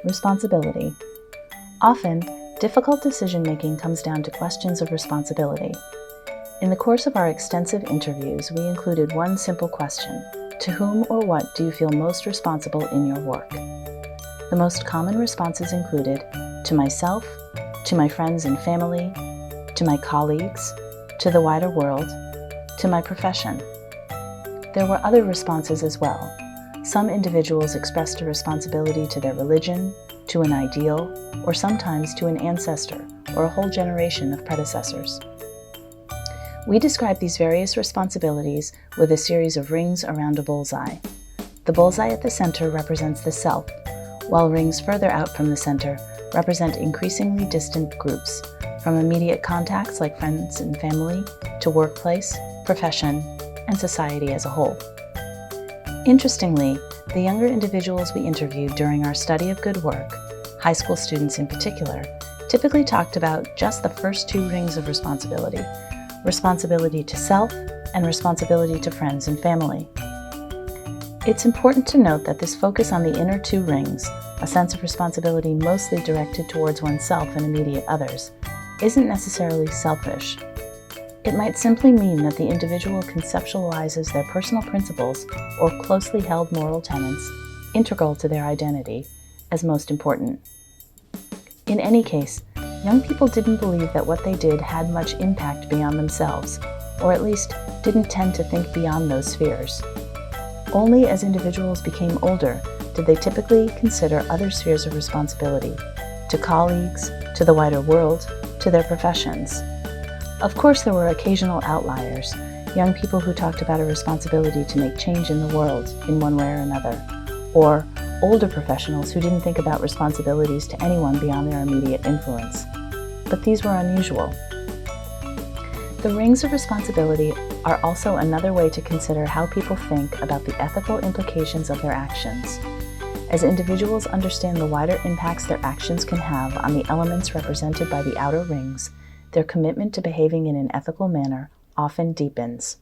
Responsibility. Often, difficult decision-making comes down to questions of responsibility. In the course of our extensive interviews, we included one simple question: to whom or what do you feel most responsible in your work? The most common responses included, to myself, to my friends and family, to my colleagues, to the wider world, to my profession. There were other responses as well. Some individuals expressed a responsibility to their religion, to an ideal, or sometimes to an ancestor or a whole generation of predecessors. We describe these various responsibilities with a series of rings around a bullseye. The bullseye at the center represents the self, while rings further out from the center represent increasingly distant groups, from immediate contacts like friends and family to workplace, profession, and society as a whole. Interestingly, the younger individuals we interviewed during our study of good work, high school students in particular, typically talked about just the first two rings of responsibility: responsibility to self and responsibility to friends and family. It's important to note that this focus on the inner two rings, a sense of responsibility mostly directed towards oneself and immediate others, isn't necessarily selfish. It might simply mean that the individual conceptualizes their personal principles or closely held moral tenets, integral to their identity, as most important. In any case, young people didn't believe that what they did had much impact beyond themselves, or at least didn't tend to think beyond those spheres. Only as individuals became older did they typically consider other spheres of responsibility, to colleagues, to the wider world, to their professions. Of course, there were occasional outliers, young people who talked about a responsibility to make change in the world in one way or another, or older professionals who didn't think about responsibilities to anyone beyond their immediate influence. But these were unusual. The rings of responsibility are also another way to consider how people think about the ethical implications of their actions. As individuals understand the wider impacts their actions can have on the elements represented by the outer rings, their commitment to behaving in an ethical manner often deepens.